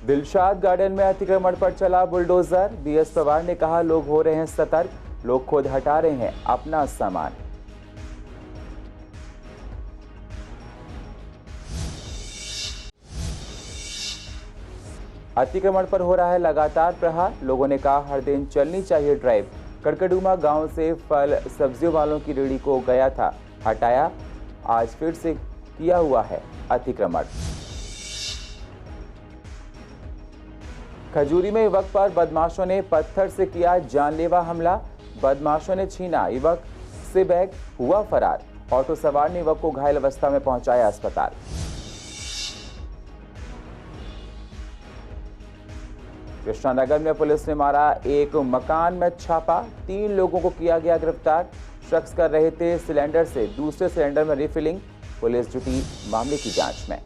Dilshad garden में अतिक्रमण पर चला बुलडोजर। बीएस पवार ने कहा, लोग हो रहे हैं सतर्क, लोग खुद हटा रहे हैं अपना सामान। अतिक्रमण पर हो रहा है लगातार प्रहार। लोगों ने कहा, हर दिन चलनी चाहिए ड्राइव। कड़कड़डूमा गांव से फल सब्जियों वालों की रेहड़ी को गया था, हटाया, आज फिर से किया हुआ है अतिक्रमण। खजूरी में युवक पर बदमाशों ने पत्थर से किया जानलेवा हमला। बदमाशों ने छीना युवक से बैग, हुआ फरार। ऑटो सवार ने युवक को घायल अवस्था में पहुंचाया अस्पताल। कृष्णानगर में पुलिस ने मारा एक मकान में छापा, 3 लोगों को किया गया गिरफ्तार। शख्स कर रहे थे सिलेंडर से दूसरे सिलेंडर में रिफिलिंग। पुलिस जुटी मामले की जांच में।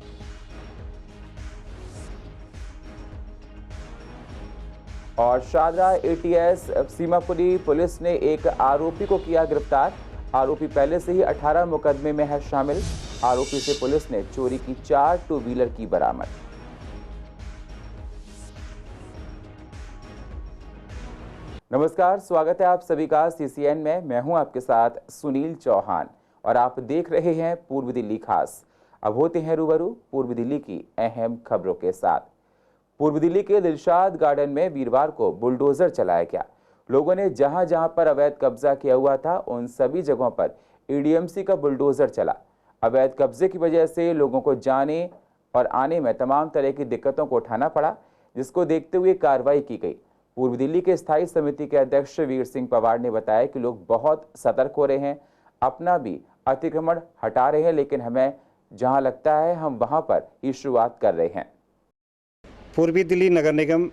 और शादरा एटीएस सीमापुरी पुलिस ने एक आरोपी को किया गिरफ्तार। आरोपी पहले से ही 18 मुकदमे में है शामिल। आरोपी से पुलिस ने चोरी की 4 टू व्हीलर की बरामद। नमस्कार, स्वागत है आप सभी का सीसीएन में। मैं हूं आपके साथ सुनील चौहान और आप देख रहे हैं पूर्व दिल्ली खास। अब होते हैं रूबरू पूर्व दिल्ली की अहम खबरों के साथ। पूर्व दिल्ली के दिलशाद गार्डन में वीरवार को बुलडोजर चलाया गया। लोगों ने जहां जहां पर अवैध कब्जा किया हुआ था, उन सभी जगहों पर ईडीएमसी का बुलडोजर चला। अवैध कब्जे की वजह से लोगों को जाने और आने में तमाम तरह की दिक्कतों को उठाना पड़ा, जिसको देखते हुए कार्रवाई की गई। पूर्व दिल्ली के स्थायी समिति के अध्यक्ष वीर सिंह पवार ने बताया कि लोग बहुत सतर्क हो रहे हैं, अपना भी अतिक्रमण हटा रहे हैं, लेकिन हमें जहां लगता है हम वहां पर ही शुरुआत कर रहे हैं। पूर्वी दिल्ली नगर निगम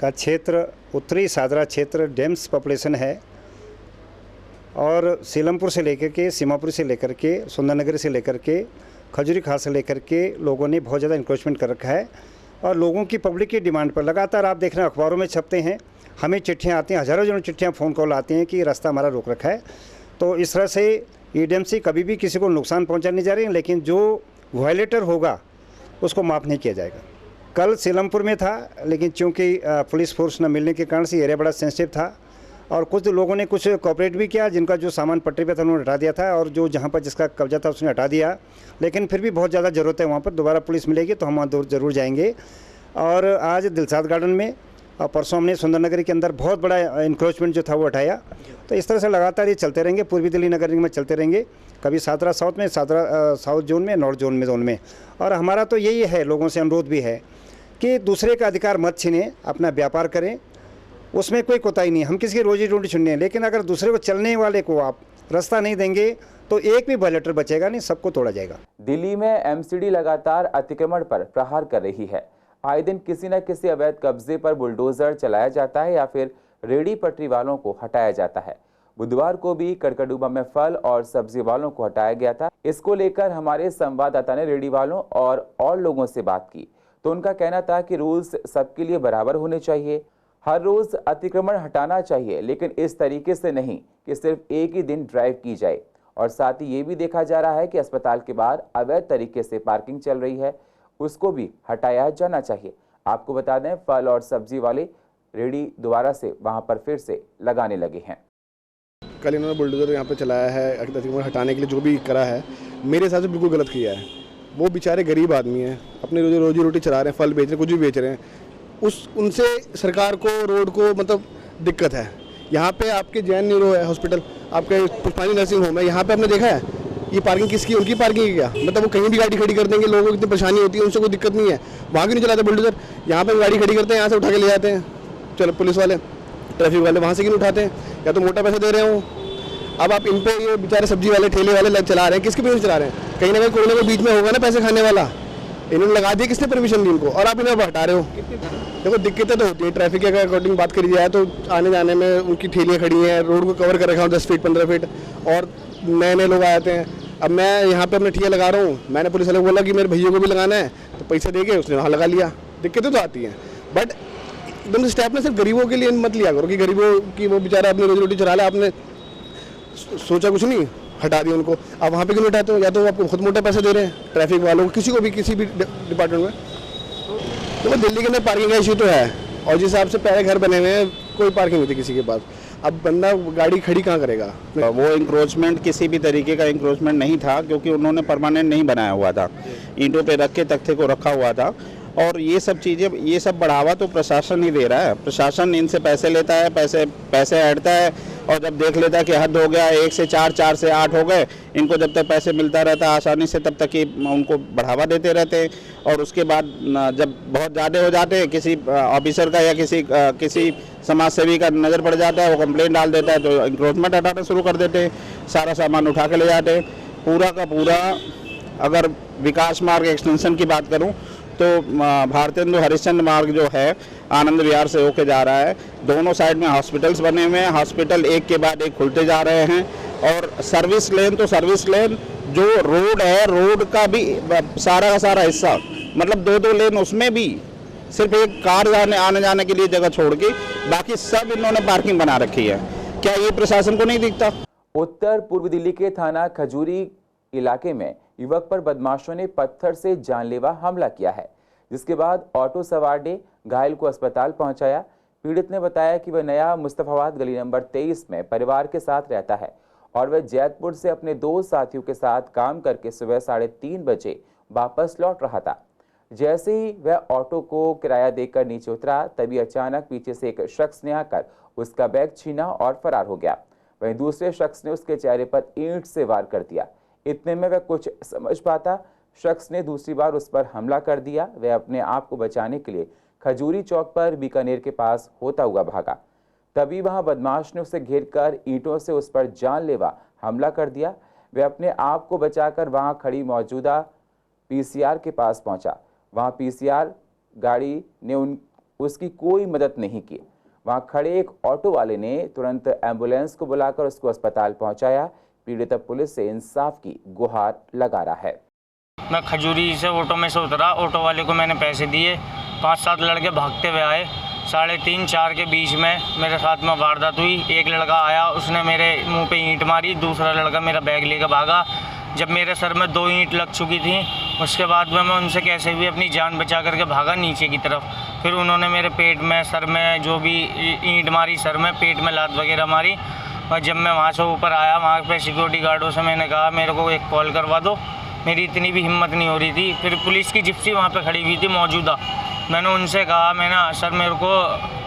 का क्षेत्र उत्तरी सादरा क्षेत्र डेंस पॉपुलेशन है और सीलमपुर से लेकर के, सीमापुर से लेकर के, सुंदरनगर से लेकर के, खजूरी खास से लेकर के लोगों ने बहुत ज़्यादा इंक्रोचमेंट कर रखा है। और लोगों की पब्लिक की डिमांड पर लगातार आप देख रहे हैं, अखबारों में छपते हैं, हमें चिट्ठियाँ आती हैं, हज़ारों चिट्ठियाँ फ़ोन कॉल आती हैं कि रास्ता हमारा रोक रखा है। तो इस तरह से ईडीएमसी कभी भी किसी को नुकसान पहुँचाने जा रही है, लेकिन जो वायलेटर होगा उसको माफ़ नहीं किया जाएगा। कल सीलमपुर में था, लेकिन चूंकि पुलिस फोर्स न मिलने के कारण से एरिया बड़ा सेंसिटिव था और कुछ लोगों ने कुछ कोऑपरेट भी किया, जिनका जो सामान पटरी पे था उन्होंने हटा दिया था और जो जहां पर जिसका कब्जा था उसने हटा दिया। लेकिन फिर भी बहुत ज़्यादा ज़रूरत है, वहां पर दोबारा पुलिस मिलेगी तो हम वहाँ ज़रूर जाएंगे। और आज दिलशाद गार्डन में और परसों हमने सुंदरनगर के अंदर बहुत बड़ा इंक्रोचमेंट जो था वो हटाया। तो इस तरह से लगातार ये चलते रहेंगे, पूर्वी दिल्ली नगर निगम में चलते रहेंगे, कभी सादरा साउथ में, सादरा साउथ जोन में, नॉर्थ जोन में। और हमारा तो यही है, लोगों से अनुरोध भी है कि दूसरे का अधिकार मत छीनें, अपना व्यापार करें, उसमें कोई कोताही नहीं। हम किसी की रोजी रोटी छीनने हैं, लेकिन अगर दूसरे को चलने वाले को आप रास्ता नहीं देंगे तो एक भी वायलेटर बचेगा नहीं, सबको तोड़ा जाएगा। दिल्ली में एमसीडी लगातार अतिक्रमण पर प्रहार कर रही है। आए दिन किसी न किसी अवैध कब्जे पर बुलडोजर चलाया जाता है या फिर रेहड़ी पटरी वालों को हटाया जाता है। बुधवार को भी कड़कड़डूमा में फल और सब्जी वालों को हटाया गया था। इसको लेकर हमारे संवाददाता ने रेहड़ी वालों और लोगों से बात की, तो उनका कहना था कि रूल्स सबके लिए बराबर होने चाहिए, हर रोज अतिक्रमण हटाना चाहिए, लेकिन इस तरीके से नहीं कि सिर्फ एक ही दिन ड्राइव की जाए। और साथ ही ये भी देखा जा रहा है कि अस्पताल के बाहर अवैध तरीके से पार्किंग चल रही है, उसको भी हटाया जाना चाहिए। आपको बता दें, फल और सब्जी वाले रेहड़ी दोबारा से वहां पर फिर से लगाने लगे हैं। कल इन्होंने बुलडोजर यहाँ पे चलाया है, अतिक्रमण हटाने के लिए जो भी करा है, मेरे हिसाब से बिल्कुल गलत किया है। वो बेचारे गरीब आदमी हैं, अपनी रोजी रोटी चला रहे हैं, फल बेच रहे हैं, कुछ भी बेच रहे हैं, उनसे सरकार को, रोड को मतलब दिक्कत है। यहाँ पे आपके जैन न्यूरो है हॉस्पिटल, आपके पुष्पांजलि नर्सिंग होम है, यहाँ पे आपने देखा है ये पार्किंग किसकी, उनकी पार्किंग है क्या? मतलब वो कहीं भी गाड़ी खड़ी कर देंगे, लोगों को इतनी परेशानी होती है, उनसे कोई दिक्कत नहीं है। वहाँ क्यों नहीं चलाते बुलडोजर? यहाँ पे गाड़ी खड़ी करते हैं, यहाँ से उठा के ले जाते हैं, चलो पुलिस वाले, ट्रैफिक वाले वहाँ से क्यों उठाते हैं? या तो मोटा पैसा दे रहे हो। अब आप इन पे ये बेचारे सब्जी वाले, ठेले वाले चला रहे हैं, किसके परमिशन चला रहे हैं? कहीं ना कहीं कोने के बीच में होगा ना पैसे खाने वाला, इन्होंने लगा दिया, किसने परमिशन दी इनको? और आप इन्हें हटा रहे हो। देखो दिक्कतें तो होती है, ट्रैफिक के अकॉर्डिंग बात करी जाए तो आने जाने में उनकी ठेलियाँ खड़ी हैं, रोड को कवर कर रखा हूँ 10 फीट 15 फीट, और नए लोग आते हैं। अब मैं यहाँ पे अपने ठेला लगा रहा हूँ, मैंने पुलिस वाले को बोला कि मेरे भैया को भी लगाना है, तो पैसा देके उसने वहाँ लगा लिया। दिक्कतें तो आती हैं, बट एकदम स्टेप में सिर्फ गरीबों के लिए मत लिया करो कि गरीबों की वो बेचारा अपनी रोजी रोटी चला ले, आपने सोचा कुछ नहीं, हटा दिया उनको। आप वहाँ पे क्यों हटाते हो? या तो आपको खुद मोटा पैसा दे रहे हैं ट्रैफिक वालों को, किसी को भी, किसी भी डिपार्टमेंट में। तो वो दिल्ली के अंदर पार्किंग का इशू तो है, और जिस हिसाब से पहले घर बने हुए हैं कोई पार्किंग नहीं थी किसी के पास, अब बंदा गाड़ी खड़ी कहाँ करेगा। वो इंक्रोचमेंट किसी भी तरीके का इंक्रोचमेंट नहीं था, क्योंकि उन्होंने परमानेंट नहीं बनाया हुआ था, ईंटों पे रख के तख्ते को रखा हुआ था। और ये सब चीज़ें, ये सब बढ़ावा तो प्रशासन ही दे रहा है। प्रशासन इनसे पैसे लेता है, पैसे ऐडता है, और जब देख लेता है कि हद हो गया, 1 से 4, 4 से 8 हो गए, इनको जब तक पैसे मिलता रहता है आसानी से, तब तक ही उनको बढ़ावा देते रहते हैं। और उसके बाद जब बहुत ज़्यादा हो जाते हैं, किसी ऑफिसर का या किसी समाज सेवी का नज़र पड़ जाता है, वो कंप्लेंट डाल देता है, तो इंक्रोचमेंट हटाना शुरू कर देते हैं, सारा सामान उठा के ले जाते हैं। पूरा का पूरा अगर विकास मार्ग एक्सटेंशन की बात करूं तो भारतेंदु हरिश्चंद्र मार्ग जो है आनंद विहार से होके जा रहा है, दोनों साइड में हॉस्पिटल्स बने हुए हैं, हॉस्पिटल एक के बाद एक खुलते जा रहे हैं। और सर्विस लेन तो सर्विस लेन, जो रोड है, रोड का भी सारा का सारा हिस्सा, मतलब 2-2 लेन, उसमें भी सिर्फ एक कार आने जाने के लिए जगह छोड़ के बाकी सब इन्होंने पार्किंग बना रखी है। क्या ये प्रशासन को नहीं दिखता? उत्तर पूर्व दिल्ली के थाना खजूरी इलाके में युवक पर बदमाशों ने पत्थर से जानलेवा हमला किया है, जिसके बाद ऑटो सवार ने घायल को अस्पताल पहुंचाया। पीड़ित ने बताया कि वह नया मुस्तफाबाद गली नंबर 23 में परिवार के साथ रहता है और वह जैतपुर से अपने 2 साथियों के साथ काम करके सुबह 3:30 बजे वापस लौट रहा था। जैसे ही वह ऑटो को किराया देकर नीचे उतरा, तभी अचानक पीछे से एक शख्स ने आकर उसका बैग छीना और फरार हो गया। वहीं दूसरे शख्स ने उसके चेहरे पर ईंट से वार कर दिया। इतने में वह कुछ समझ पाता, शख्स ने दूसरी बार उस पर हमला कर दिया। वह अपने आप को बचाने के लिए खजूरी चौक पर बीकानेर के पास होता हुआ भागा। तभी वहां बदमाश ने उसे घेरकर ईंटों से उस पर जानलेवा हमला कर दिया। वह अपने आप को बचाकर वहां खड़ी मौजूदा पीसीआर के पास पहुंचा। वहां पीसीआर गाड़ी ने उसकी कोई मदद नहीं की। वहां खड़े एक ऑटो वाले ने तुरंत एम्बुलेंस को बुलाकर उसको अस्पताल पहुंचाया। पीड़ित पुलिस से इंसाफ की गुहार लगा रहा है। मैं खजूरी से ऑटो में से उतरा, ऑटो वाले को मैंने पैसे दिए, 5-7 लड़के भागते हुए आए। 3:30-4 के बीच में मेरे साथ में वारदात हुई। एक लड़का आया, उसने मेरे मुंह पे ईंट मारी, दूसरा लड़का मेरा बैग लेकर भागा। जब मेरे सर में 2 ईंट लग चुकी थी, उसके बाद में मैं उनसे कैसे भी अपनी जान बचा करके भागा नीचे की तरफ। फिर उन्होंने मेरे पेट में, सर में जो भी ईंट मारी, सर में, पेट में लात वगैरह मारी। और जब मैं वहाँ से ऊपर आया, वहाँ पे सिक्योरिटी गार्डों से मैंने कहा मेरे को एक कॉल करवा दो। मेरी इतनी भी हिम्मत नहीं हो रही थी। फिर पुलिस की जिप्सी वहाँ पे खड़ी हुई थी मौजूदा, मैंने उनसे कहा, सर मेरे को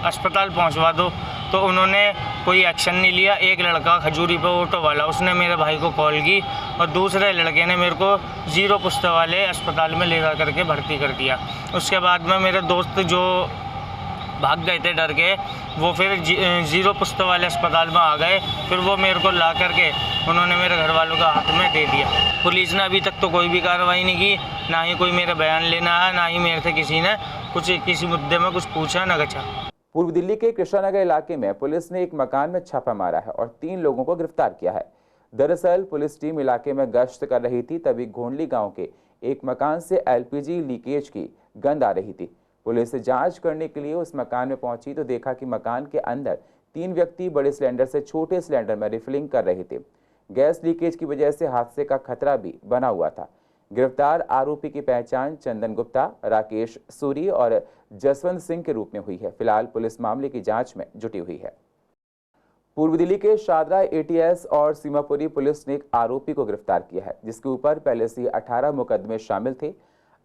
अस्पताल पहुँचवा दो, तो उन्होंने कोई एक्शन नहीं लिया। एक लड़का खजूरी पे ऑटो वाला, उसने मेरे भाई को कॉल की और दूसरे लड़के ने मेरे को 0 पुश्ते वाले अस्पताल में ले जा करके भर्ती कर दिया। उसके बाद में मेरे दोस्त जो भाग गए थे डर के, वो फिर 0 पुश्ते वाले अस्पताल में आ गए। फिर वो मेरे को ला करके उन्होंने मेरे घर वालों का हाथ में दे दिया। पुलिस ने अभी तक तो कोई भी कार्रवाई नहीं की, ना ही कोई मेरा बयान लेना है, ना ही मेरे से किसी ने किसी मुद्दे में कुछ पूछा न गछा। पूर्व दिल्ली के कृष्णानगर इलाके में पुलिस ने एक मकान में छापा मारा है और 3 लोगों को गिरफ्तार किया है। दरअसल पुलिस टीम इलाके में गश्त कर रही थी, तभी घोंडली गांव के एक मकान से एलपीजी लीकेज की गंध आ रही थी। पुलिस जांच करने के लिए उस मकान में पहुंची तो देखा कि मकान के अंदर 3 व्यक्ति बड़े सिलेंडर से छोटे सिलेंडर में रिफिलिंग कर रहे थे। गैस लीकेज की वजह से हादसे का खतरा भी बना हुआ था। गिरफ्तार आरोपी की पहचान चंदन गुप्ता, राकेश सूरी और जसवंत सिंह के रूप में हुई है। फिलहाल पुलिस मामले की जांच में जुटी हुई है। पूर्व दिल्ली के शादरा एटीएस और सीमापुरी पुलिस ने एक आरोपी को गिरफ्तार किया है, जिसके ऊपर पहले से 18 मुकदमे शामिल थे।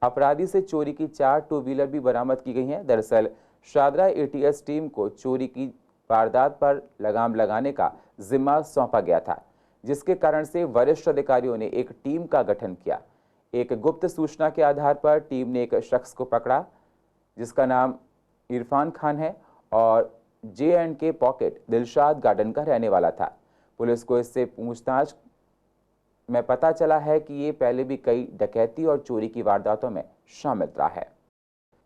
अपराधी से चोरी की 4 टू व्हीलर भी बरामद की गई हैं। दरअसल शादरा एटीएस टीम को चोरी की वारदात पर लगाम लगाने का जिम्मा सौंपा गया था, जिसके कारण से वरिष्ठ अधिकारियों ने एक टीम का गठन किया। एक गुप्त सूचना के आधार पर टीम ने एक शख्स को पकड़ा, जिसका नाम इरफान खान है और J&K पॉकेट दिलशाद गार्डन का रहने वाला था। पुलिस को इससे पूछताछ में पता चला है कि ये पहले भी कई डकैती और चोरी की वारदातों में शामिल रहा है।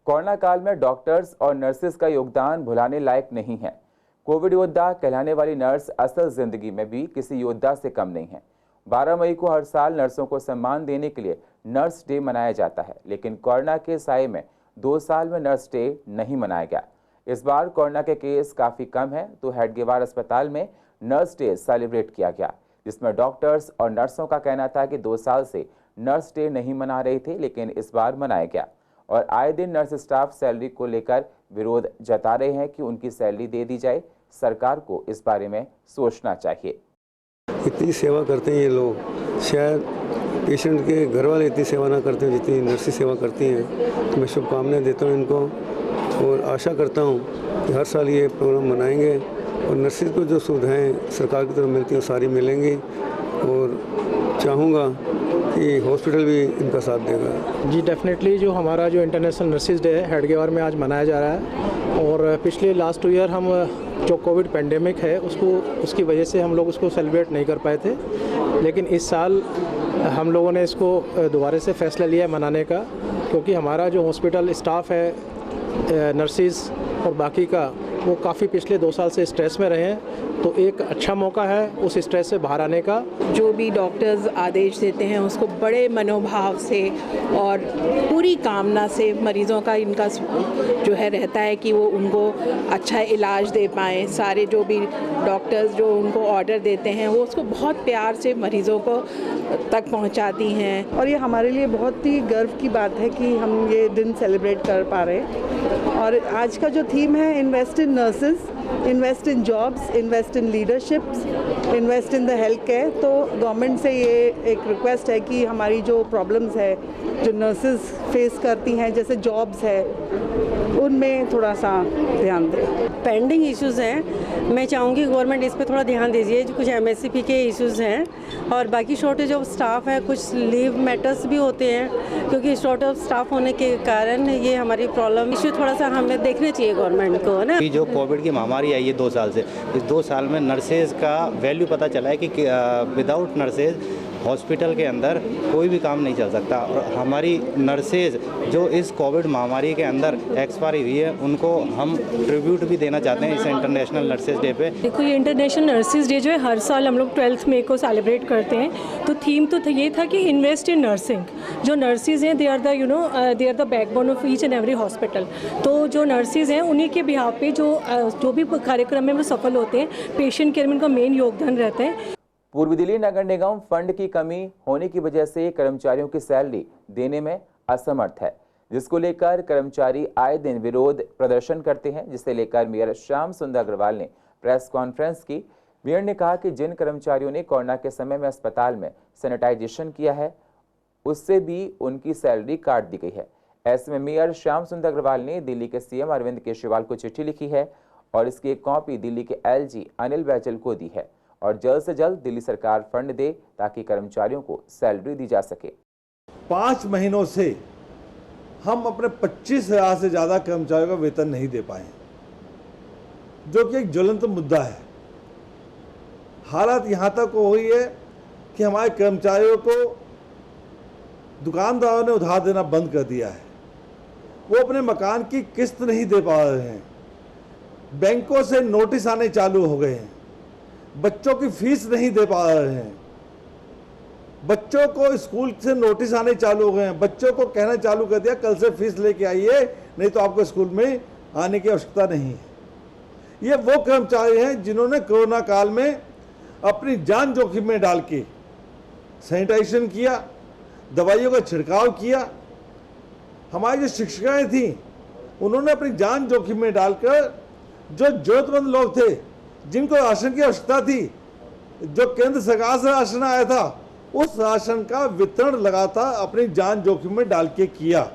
कोरोना काल में डॉक्टर्स और नर्सेज का योगदान भुलाने लायक नहीं है। कोविड योद्धा कहलाने वाली नर्स असल जिंदगी में भी किसी योद्धा से कम नहीं है। 12 मई को हर साल नर्सों को सम्मान देने के लिए नर्स डे मनाया जाता है, लेकिन कोरोना के साए में 2 साल में नर्स डे नहीं मनाया गया। इस बार कोरोना के केस काफ़ी कम है, तो हेडगेवार अस्पताल में नर्स डे सेलिब्रेट किया गया, जिसमें डॉक्टर्स और नर्सों का कहना था कि 2 साल से नर्स डे नहीं मना रहे थे, लेकिन इस बार मनाया गया और आए दिन नर्स स्टाफ सैलरी को लेकर विरोध जता रहे हैं कि उनकी सैलरी दे दी जाए। सरकार को इस बारे में सोचना चाहिए। इतनी सेवा करते हैं ये लोग, शायद पेशेंट के घर वाले इतनी सेवा ना करते हैं जितनी नर्सें सेवा करती हैं। तो मैं शुभकामनाएं देता हूं इनको और आशा करता हूं कि हर साल ये प्रोग्राम मनाएंगे और नर्सेज को जो सुविधाएं सरकार की तरफ मिलती हैं सारी मिलेंगी और चाहूँगा कि हॉस्पिटल भी इनका साथ देगा। जी डेफिनेटली जो हमारा जो इंटरनेशनल नर्सेज डे है हेडगेवार में आज मनाया जा रहा है और पिछले लास्ट 2 ईयर हम जो कोविड पेंडेमिक है उसकी वजह से हम लोग उसको सेलिब्रेट नहीं कर पाए थे, लेकिन इस साल हम लोगों ने इसको दोबारा से फैसला लिया है मनाने का, क्योंकि हमारा जो हॉस्पिटल स्टाफ है नर्सेज और बाकी का वो काफ़ी पिछले 2 साल से स्ट्रेस में रहे हैं, तो एक अच्छा मौका है उस स्ट्रेस से बाहर आने का। जो भी डॉक्टर्स आदेश देते हैं उसको बड़े मनोभाव से और पूरी कामना से मरीज़ों का इनका जो है रहता है कि वो उनको अच्छा इलाज दे पाएँ। सारे जो भी डॉक्टर्स जो उनको ऑर्डर देते हैं वो उसको बहुत प्यार से मरीज़ों को तक पहुंचाती हैं और ये हमारे लिए बहुत ही गर्व की बात है कि हम ये दिन सेलिब्रेट कर पा रहे हैं। और आज का जो थीम है invest in nurses, invest in jobs, invest in leaderships, invest in the health care. तो गवर्नमेंट से ये एक रिक्वेस्ट है कि हमारी जो प्रॉब्लम्स है जो नर्सेज फेस करती हैं जैसे जॉब्स है उनमें थोड़ा सा ध्यान दें। पेंडिंग इश्यूज़ हैं, मैं चाहूँगी गवर्नमेंट इस पर थोड़ा ध्यान दीजिए। जो कुछ MSCP के इश्यूज़ हैं और बाकी शॉर्टेज ऑफ स्टाफ है, कुछ लीव मैटर्स भी होते हैं, क्योंकि शॉर्टेज ऑफ स्टाफ होने के कारण ये हमारी प्रॉब्लम इश्यू थोड़ा सा हमें देखना चाहिए गवर्नमेंट को, है ना। जो कोविड की महामारी आई है 2 साल से, इस 2 साल में नर्सेज का वैल्यू पता चला है कि विदाउट नर्सेज हॉस्पिटल के अंदर कोई भी काम नहीं चल सकता। और हमारी नर्सेज जो इस कोविड महामारी के अंदर एक्सपायर हुई है उनको हम ट्रिब्यूट भी देना चाहते हैं इस इंटरनेशनल नर्सेज डे पे। देखो ये इंटरनेशनल नर्सेज डे जो है हर साल हम लोग 12 मई को सेलिब्रेट करते हैं, तो थीम तो ये था कि इन्वेस्ट इन नर्सिंग। जो नर्सेज हैं they are the backbone of each and every hospital. तो जो नर्सेज हैं उन्हीं के बिहाफ पे जो भी कार्यक्रम में वो सफल होते हैं, पेशेंट केयर में उनका मेन योगदान रहता है। पूर्व दिल्ली नगर निगम फंड की कमी होने की वजह से कर्मचारियों की सैलरी देने में असमर्थ है, जिसको लेकर कर्मचारी आए दिन विरोध प्रदर्शन करते हैं, जिसे लेकर मेयर श्याम सुंदर अग्रवाल ने प्रेस कॉन्फ्रेंस की। मेयर ने कहा कि जिन कर्मचारियों ने कोरोना के समय में अस्पताल में सैनिटाइजेशन किया है उससे भी उनकी सैलरी काट दी गई है। ऐसे में मेयर श्याम सुंदर अग्रवाल ने दिल्ली के CM अरविंद केजरीवाल को चिट्ठी लिखी है और इसकी एक कॉपी दिल्ली के LG अनिल बैजल को दी है और जल्द से जल्द दिल्ली सरकार फंड दे ताकि कर्मचारियों को सैलरी दी जा सके। 5 महीनों से हम अपने 25,000 से ज़्यादा कर्मचारियों का वेतन नहीं दे पाए, जो कि एक ज्वलंत मुद्दा है। हालत यहाँ तक हो गई है कि हमारे कर्मचारियों को दुकानदारों ने उधार देना बंद कर दिया है। वो अपने मकान की किस्त नहीं दे पा रहे हैं, बैंकों से नोटिस आने चालू हो गए हैं, बच्चों की फीस नहीं दे पा रहे हैं, बच्चों को स्कूल से नोटिस आने चालू हो गए हैं, बच्चों को कहना चालू कर दिया कल से फीस लेके आइए नहीं तो आपको स्कूल में आने की आवश्यकता नहीं है। ये वो कर्मचारी हैं जिन्होंने कोरोना काल में अपनी जान जोखिम में डाल के सैनिटाइजेशन किया, दवाइयों का छिड़काव किया। हमारी जो शिक्षिकाएं थीं उन्होंने अपनी जान जोखिम में डालकर जो जरूरतमंद लोग थे जिनको राशन की आवश्यकता थी, जो केंद्र सरकार से राशन आया था उस राशन का वितरण लगातार अपनी जान जोखिम में डाल के किया।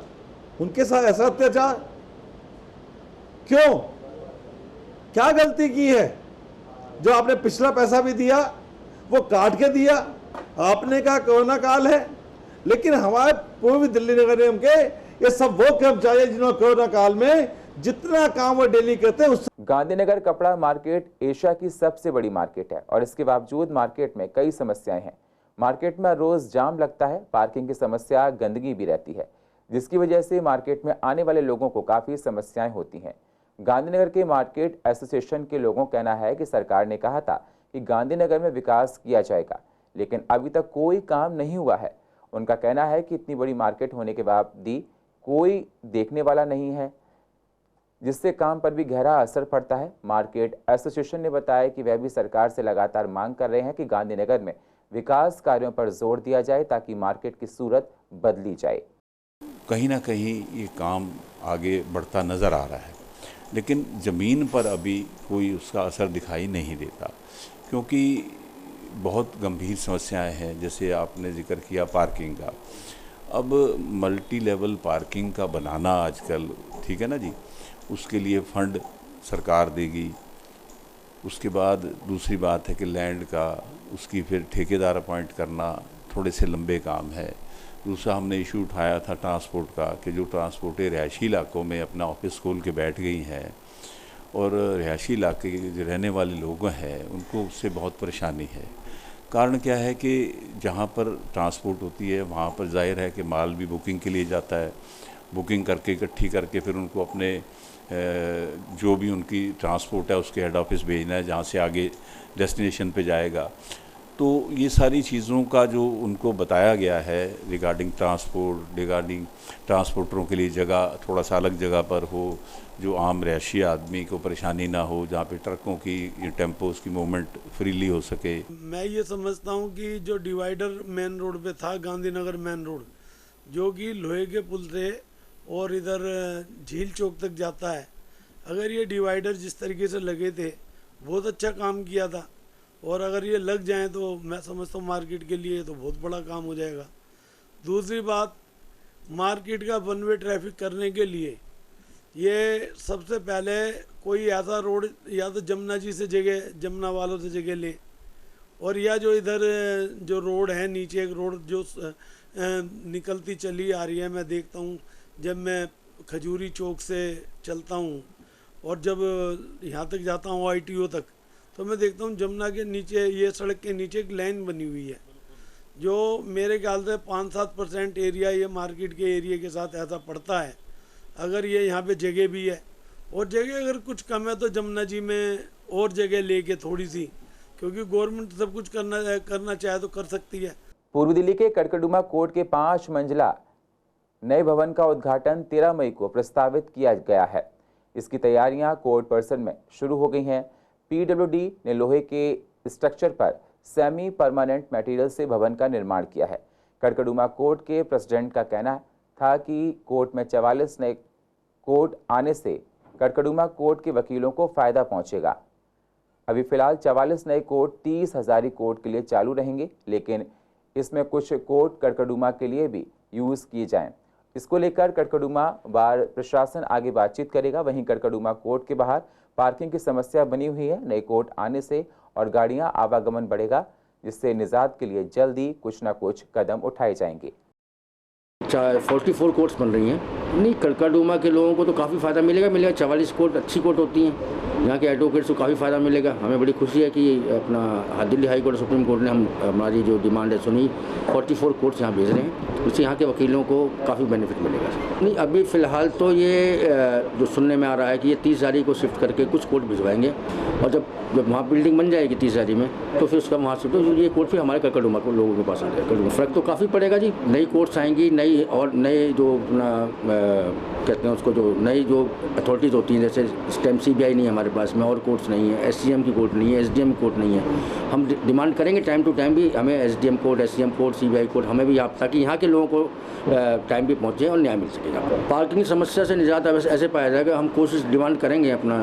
उनके साथ ऐसा अत्याचार क्यों? क्या गलती की है? जो आपने पिछला पैसा भी दिया वो काट के दिया। आपने कहा कोरोना काल है, लेकिन हमारे पूर्वी दिल्ली नगर निगम के ये सब वो कर्मचारी जिन्होंने कोरोना काल में जितना काम वो डेली करते हैं उससे। गांधीनगर कपड़ा मार्केट एशिया की सबसे बड़ी मार्केट है और इसके बावजूद मार्केट में कई समस्याएं हैं। मार्केट में रोज जाम लगता है, पार्किंग की समस्या, गंदगी भी रहती है, जिसकी वजह से मार्केट में आने वाले लोगों को काफी समस्याएं होती हैं। गांधीनगर के मार्केट एसोसिएशन के लोगों का कहना है कि सरकार ने कहा था कि गांधीनगर में विकास किया जाएगा, लेकिन अभी तक कोई काम नहीं हुआ है। उनका कहना है कि इतनी बड़ी मार्केट होने के बाद भी कोई देखने वाला नहीं है, जिससे काम पर भी गहरा असर पड़ता है। मार्केट एसोसिएशन ने बताया कि वह भी सरकार से लगातार मांग कर रहे हैं कि गांधीनगर में विकास कार्यों पर जोर दिया जाए ताकि मार्केट की सूरत बदली जाए। कहीं ना कहीं ये काम आगे बढ़ता नज़र आ रहा है, लेकिन ज़मीन पर अभी कोई उसका असर दिखाई नहीं देता, क्योंकि बहुत गंभीर समस्याएं हैं। जैसे आपने जिक्र किया पार्किंग का, अब मल्टी लेवल पार्किंग का बनाना आजकल, ठीक है ना जी, उसके लिए फंड सरकार देगी। उसके बाद दूसरी बात है कि लैंड का, उसकी फिर ठेकेदार अपॉइंट करना थोड़े से लंबे काम है। दूसरा हमने इशू उठाया था ट्रांसपोर्ट का, कि जो ट्रांसपोर्टें रिहायशी इलाकों में अपना ऑफिस खोल के बैठ गई हैं और रिहायशी इलाके के जो रहने वाले लोग हैं उनको उससे बहुत परेशानी है। कारण क्या है कि जहाँ पर ट्रांसपोर्ट होती है वहाँ पर जाहिर है कि माल भी बुकिंग के लिए जाता है, बुकिंग करके इकट्ठी करके फिर उनको अपने जो भी उनकी ट्रांसपोर्ट है उसके हेड ऑफिस भेजना है, जहाँ से आगे डेस्टिनेशन पे जाएगा। तो ये सारी चीज़ों का जो उनको बताया गया है रिगार्डिंग ट्रांसपोर्टरों के लिए जगह थोड़ा सा अलग जगह पर हो, जो आम रहायशी आदमी को परेशानी ना हो, जहाँ पे ट्रकों की टेम्पोस की मूवमेंट फ्रीली हो सके। मैं ये समझता हूँ कि जो डिवाइडर मेन रोड पे था, गांधीनगर मेन रोड, जो कि लोहे के पुल से और इधर झील चौक तक जाता है, अगर ये डिवाइडर जिस तरीके से लगे थे बहुत अच्छा काम किया था, और अगर ये लग जाएं तो मैं समझता हूँ मार्केट के लिए तो बहुत बड़ा काम हो जाएगा। दूसरी बात, मार्केट का वन वे ट्रैफिक करने के लिए ये सबसे पहले कोई ऐसा रोड या तो जमुना जी से जगह, जमुना वालों से जगह ले, और या जो इधर जो रोड है नीचे एक रोड जो निकलती चली आ रही है, मैं देखता हूँ जब मैं खजूरी चौक से चलता हूँ और जब यहाँ तक जाता हूँ ITO तक, तो मैं देखता हूँ जमुना के नीचे, ये सड़क के नीचे एक लाइन बनी हुई है, जो मेरे ख्याल से 5-7% एरिया ये मार्केट के एरिया के साथ ऐसा पड़ता है। अगर ये यहाँ पे जगह भी है, और जगह अगर कुछ कम है तो जमुना जी में और जगह लेके थोड़ी सी, क्योंकि गवर्नमेंट सब कुछ करना चाहे तो कर सकती है। पूर्व दिल्ली के कड़कड़डुमा कोर्ट के 5 मंजिला नए भवन का उद्घाटन 13 मई को प्रस्तावित किया गया है। इसकी तैयारियां कोर्ट परिसर में शुरू हो गई हैं। PWD ने लोहे के स्ट्रक्चर पर सेमी परमानेंट मटेरियल से भवन का निर्माण किया है। कड़कड़डुमा कोर्ट के प्रेसिडेंट का कहना था कि कोर्ट में 44 नए कोर्ट आने से कड़कड़डुमा कोर्ट के वकीलों को फायदा पहुंचेगा। अभी फिलहाल 44 नए कोर्ट 30 हजारी कोर्ट के लिए चालू रहेंगे, लेकिन इसमें कुछ कोर्ट कड़कड़डुमा के लिए भी यूज़ किए जाएं। इसको लेकर कड़कड़डुमा बार प्रशासन आगे बातचीत करेगा। वहीं कड़कड़डुमा कोर्ट के बाहर पार्किंग की समस्या बनी हुई है। नए कोर्ट आने से और गाड़ियां आवागमन बढ़ेगा, जिससे निजात के लिए जल्दी कुछ ना कुछ कदम उठाए जाएंगे। 44 कोर्ट्स बन रही हैं। नहीं, कड़कड़डुमा के लोगों को तो काफ़ी फ़ायदा मिलेगा। 44 कोर्ट अच्छी कोर्ट होती हैं, यहाँ के एडवोकेट्स को काफ़ी फ़ायदा मिलेगा। हमें बड़ी खुशी है कि अपना Delhi high court, supreme court ने हमारी जो डिमांड है सुनी, 44 कोर्ट्स यहाँ भेज रहे हैं, उससे यहाँ के वकीलों को काफ़ी बेनिफिट मिलेगा। नहीं, अभी फ़िलहाल तो ये जो सुनने में आ रहा है कि ये 30 हजारी को शिफ्ट करके कुछ कोर्ट भिजवाएंगे, और जब वहाँ बिल्डिंग बन जाएगी 30 हजारी में, तो फिर उसका वहाँ से तो ये कोर्ट फिर हमारे कड़कड़डुमा को लोगों के पास आ जाएगा। फ़र्क तो काफ़ी पड़ेगा जी। नई कोर्ट्स आएंगी, नई और नए जो कहते हैं उसको, जो नई जो अथॉरिटीज़ होती हैं, जैसे स्टैम्प CBI नहीं है हमारे पास में, और कोर्ट्स नहीं है, SCM की कोर्ट नहीं है, SDM की कोर्ट नहीं है। हम डिमांड करेंगे टाइम टू टाइम भी हमें SDM court, SCM court, CBI court हमें भी, आप, ताकि यहाँ के लोगों को टाइम भी पहुँचे और न्याय मिल सकेगा। पार्किंग की समस्या से निजात ऐसे पाया जाएगा, हम कोशिश डिमांड करेंगे अपना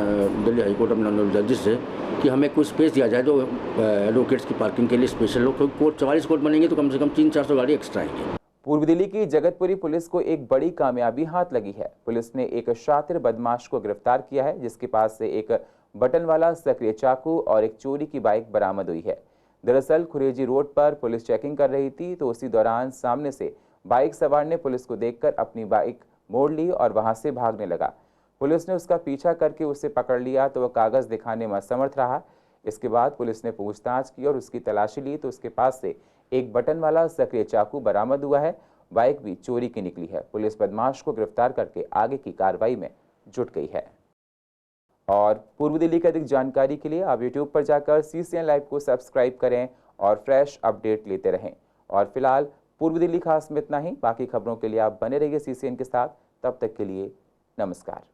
दिल्ली हाई कोर्ट अपना जजेस से कि हमें कुछ स्पेस दिया जाए जो एडवोकेट्स की पार्किंग के लिए स्पेशल हो, क्योंकि कोर्ट 44 कोर्ट बनेंगे तो कम से कम 300-400 गाड़ी एक्स्ट्रा आएंगी। पूर्व दिल्ली की जगतपुरी पुलिस को एक बड़ी कामयाबी हाथ लगी है। पुलिस ने एक शातिर बदमाश को गिरफ्तार किया है, जिसके पास से एक बटन वाला सक्रिय चाकू और एक चोरी की बाइक बरामद हुई है। दरअसल खुरेजी रोड पर पुलिस चेकिंग कर रही थी, तो उसी दौरान सामने से बाइक सवार ने पुलिस को देखकर अपनी बाइक मोड़ ली और वहां से भागने लगा। पुलिस ने उसका पीछा करके उसे पकड़ लिया, तो वह कागज दिखाने में असमर्थ रहा। इसके बाद पुलिस ने पूछताछ की और उसकी तलाशी ली, तो उसके पास से एक बटन वाला सक्रिय चाकू बरामद हुआ है। बाइक भी चोरी की निकली है। पुलिस बदमाश को गिरफ्तार करके आगे की कार्रवाई में जुट गई है। और पूर्व दिल्ली की अधिक जानकारी के लिए आप YouTube पर जाकर CCN लाइव को सब्सक्राइब करें और फ्रेश अपडेट लेते रहें। और फिलहाल पूर्व दिल्ली खास में इतना ही। बाकी खबरों के लिए आप बने रहिए CCN के साथ। तब तक के लिए नमस्कार।